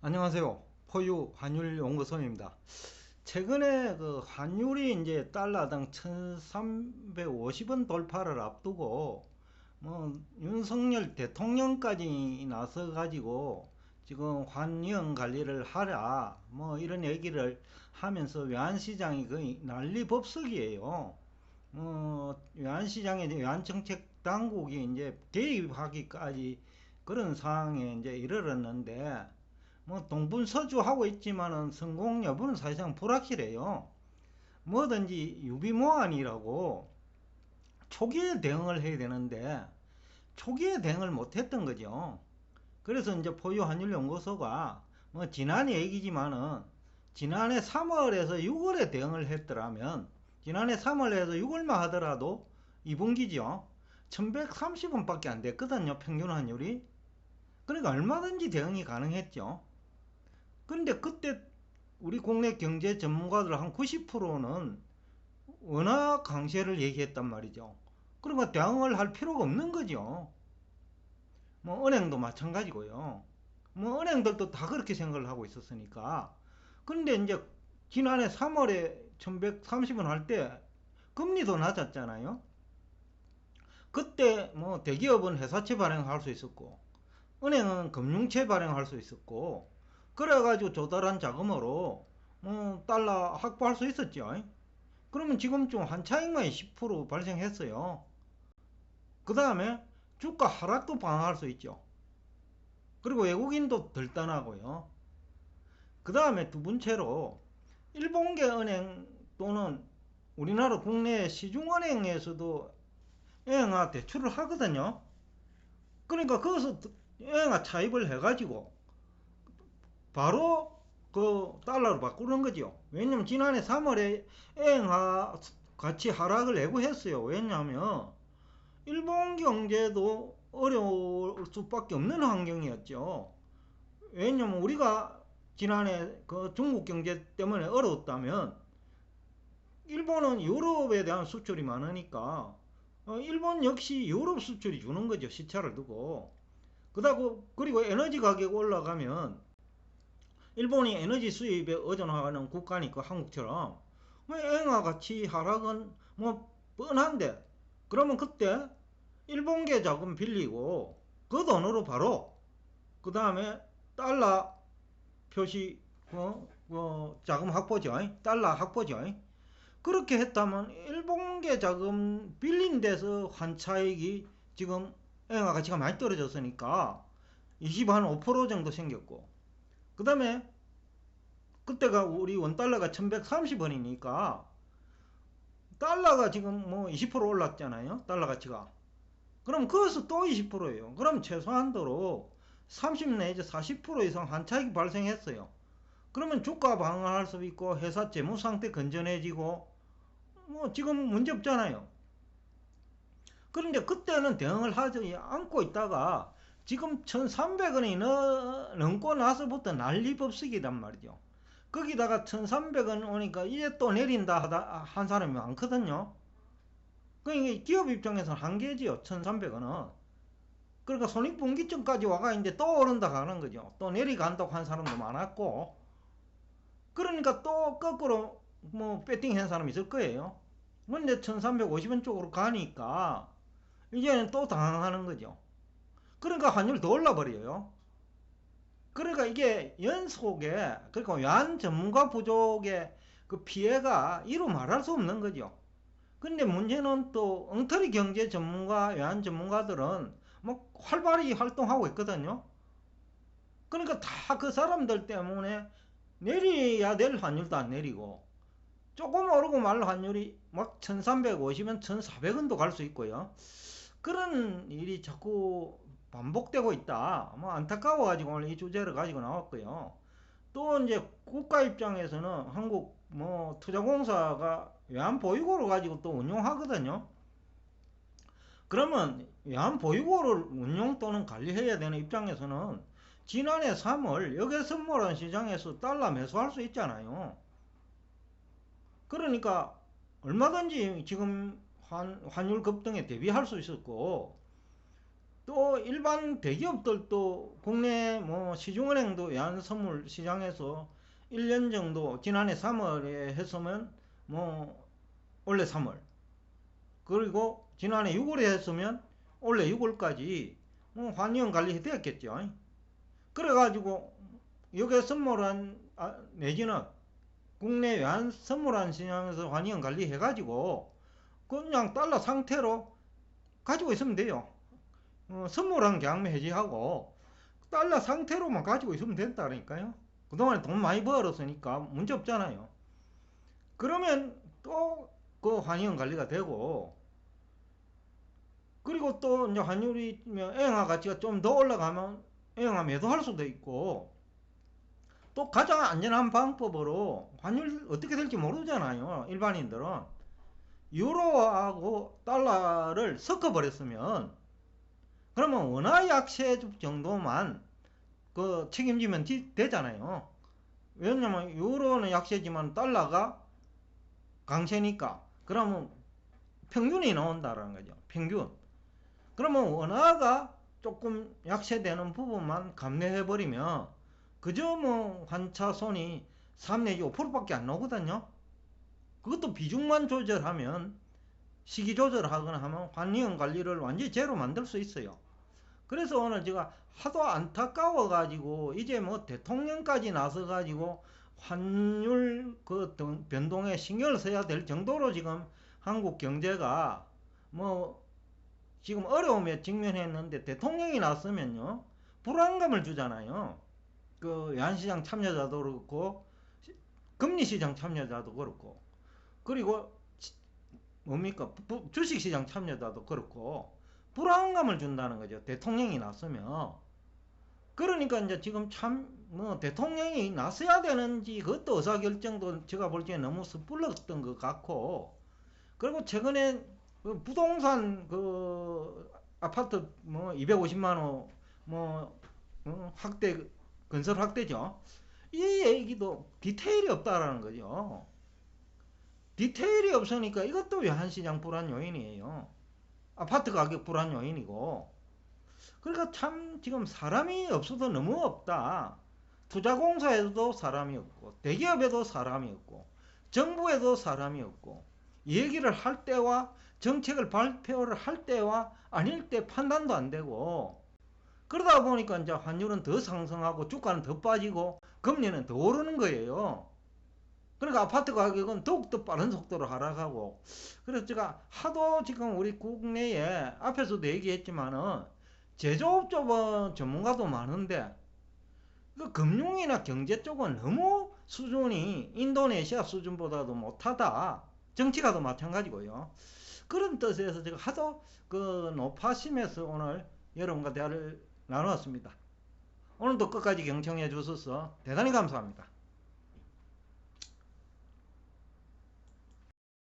안녕하세요. 포유 환율연구소입니다. 최근에 그 환율이 이제 달러당 1350원 돌파를 앞두고 뭐 윤석열 대통령까지 나서 가지고 지금 환경 관리를 하라 뭐 이런 얘기를 하면서 외환시장이 거의 난리법석이에요. 외환시장에 외환정책 당국이 이제 개입하기까지 그런 상황에 이제 이르렀는데, 뭐 동분서주하고 있지만은 성공 여부는 사실상 불확실해요. 뭐든지 유비무환이라고 초기에 대응을 해야 되는데 초기에 대응을 못했던 거죠. 그래서 이제 포유환율연구소가 뭐 지난해 얘기지만은 지난해 3월에서 6월에 대응을 했더라면, 지난해 3월에서 6월만 하더라도 2분기죠. 1130원밖에 안 됐거든요, 평균 환율이. 그러니까 얼마든지 대응이 가능했죠. 근데 그때 우리 국내 경제 전문가들 한 90%는 워낙 강세를 얘기했단 말이죠. 그러니까 대응을 할 필요가 없는 거죠. 뭐 은행도 마찬가지고요. 뭐 은행들도 다 그렇게 생각을 하고 있었으니까. 근데 이제 지난해 3월에 1130원 할 때 금리도 낮았잖아요. 그때 뭐 대기업은 회사채 발행할 수 있었고 은행은 금융채 발행할 수 있었고, 그래가지고 조달한 자금으로 달러 확보할 수 있었죠. 그러면 지금쯤 한 차익만이 10% 발생했어요. 그 다음에 주가 하락도 방어할 수 있죠. 그리고 외국인도 덜 떠나고요. 그 다음에 두 번째로 일본계 은행 또는 우리나라 국내 시중은행에서도 은행화 대출을 하거든요. 그러니까 거기서 은행화 차입을 해가지고 바로 그 달러로 바꾸는 거죠. 왜냐면 지난해 3월에 엔화 같이 하락을 예고했어요. 왜냐하면 일본 경제도 어려울 수밖에 없는 환경이었죠. 왜냐면 우리가 지난해 그 중국 경제 때문에 어려웠다면 일본은 유럽에 대한 수출이 많으니까 일본 역시 유럽 수출이 주는 거죠. 시차를 두고. 그리고 에너지 가격 올라가면 일본이 에너지 수입에 의존하는 국가니까 한국처럼 뭐 엔화 가치 하락은 뭐 뻔한데, 그러면 그때 일본계 자금 빌리고 그 돈으로 바로 그 다음에 달러 표시 자금 확보죠. 달러 확보죠. 그렇게 했다면 일본계 자금 빌린 데서 환차익이 지금 엔화 가치가 많이 떨어졌으니까 25% 정도 생겼고, 그 다음에 그때가 우리 원달러가 1130원이니까 달러가 지금 뭐 20% 올랐잖아요. 달러 가치가. 그럼 거기서 또 20%예요. 그럼 최소한도로 30 내지 40% 이상 한차익이 발생했어요. 그러면 주가 방어할 수 있고 회사 재무 상태 건전해지고 뭐 지금 문제 없잖아요. 그런데 그때는 대응을 하지 않고 있다가 지금 1300원이 넘고 나서부터 난리법석이란 말이죠. 거기다가 1300원 오니까 이제 또 내린다 한 사람이 많거든요. 그러니까 기업 입장에서는 한계지요. 1300원은. 그러니까 손익분기점까지 와가 있는데 또 오른다 가는 거죠. 또 내려간다고 한 사람도 많았고, 그러니까 또 거꾸로 뭐 배팅한 사람이 있을 거예요. 근데 1350원 쪽으로 가니까 이제는 또 당황하는 거죠. 그러니까 환율 더 올라버려요. 그러니까 이게 연속에, 그러니까 외환 전문가 부족의 그 피해가 이루 말할 수 없는 거죠. 근데 문제는 또 엉터리 경제 전문가, 외환 전문가들은 뭐 활발히 활동하고 있거든요. 그러니까 다 그 사람들 때문에 내려야 될 환율도 안 내리고, 조금 오르고 말 환율이 막 1350원, 1400원도 갈 수 있고요. 그런 일이 자꾸 반복되고 있다. 뭐 안타까워가지고 오늘 이 주제를 가지고 나왔고요. 또 이제 국가 입장에서는 한국 뭐 투자공사가 외환보유고를 가지고 또 운용하거든요. 그러면 외환보유고를 운용 또는 관리해야 되는 입장에서는 지난해 3월 역외선물원 시장에서 달러 매수할 수 있잖아요. 그러니까 얼마든지 지금 환율 급등에 대비할 수 있었고, 또 일반 대기업들도 국내 뭐 시중은행도 외환선물 시장에서 1년 정도 지난해 3월에 했으면 뭐 올해 3월, 그리고 지난해 6월에 했으면 올해 6월까지 뭐 환경 관리 되었겠죠. 그래가지고 여기에 선물한 내지는 국내 외환 선물한 시장에서 환경 관리 해가지고 그냥 달러 상태로 가지고 있으면 돼요. 선물한 경매 해지하고 달러 상태로만 가지고 있으면 된다니까요. 그동안에 돈 많이 벌었으니까 문제 없잖아요. 그러면 또 그 환경 관리가 되고, 그리고 또 이제 환율이 엔화 가치가 좀 더 올라가면 엔화 매도할 수도 있고, 또 가장 안전한 방법으로 환율 어떻게 될지 모르잖아요. 일반인들은 유로하고 달러를 섞어버렸으면 그러면 원화 약세 정도만 그 책임지면 되잖아요. 왜냐면 유로는 약세지만 달러가 강세니까 그러면 평균이 나온다라는 거죠. 평균. 그러면 원화가 조금 약세되는 부분만 감내해버리면 그저 뭐 환차손이 3 내지 5%밖에 안 나오거든요. 그것도 비중만 조절하면, 시기 조절하거나 하면 환경 관리를 완전히 제로 만들 수 있어요. 그래서 오늘 제가 하도 안타까워 가지고 이제 뭐 대통령까지 나서 가지고 환율 그 변동에 신경을 써야 될 정도로 지금 한국 경제가 뭐 지금 어려움에 직면했는데, 대통령이 나서면요 불안감을 주잖아요. 그 외환시장 참여자도 그렇고 금리시장 참여자도 그렇고, 그리고 뭡니까 주식시장 참여자도 그렇고 불안감을 준다는 거죠, 대통령이 나서면. 그러니까 이제 지금 참 뭐 대통령이 나서야 되는지 그것도 의사결정도 제가 볼 때에 너무 섣불렀던 것 같고, 그리고 최근에 그 부동산 그 아파트 뭐 250만 원 뭐 확대, 건설 확대죠. 이 얘기도 디테일이 없다라는 거죠. 디테일이 없으니까 이것도 외환시장 불안 요인이에요. 아파트 가격 불안 요인이고. 그러니까 참 지금 사람이 없어도 너무 없다. 투자공사에도 사람이 없고, 대기업에도 사람이 없고, 정부에도 사람이 없고, 얘기를 할 때와 정책을 발표를 할 때와 아닐 때 판단도 안 되고, 그러다 보니까 이제 환율은 더 상승하고 주가는 더 빠지고 금리는 더 오르는 거예요. 그러니까 아파트 가격은 더욱더 빠른 속도로 하락하고. 그래서 제가 하도 지금 우리 국내에 앞에서도 얘기했지만은 제조업 쪽은 전문가도 많은데 그 금융이나 경제 쪽은 너무 수준이 인도네시아 수준보다도 못하다. 정치가도 마찬가지고요. 그런 뜻에서 제가 하도 그 높아심에서 오늘 여러분과 대화를 나누었습니다. 오늘도 끝까지 경청해 주셔서 대단히 감사합니다.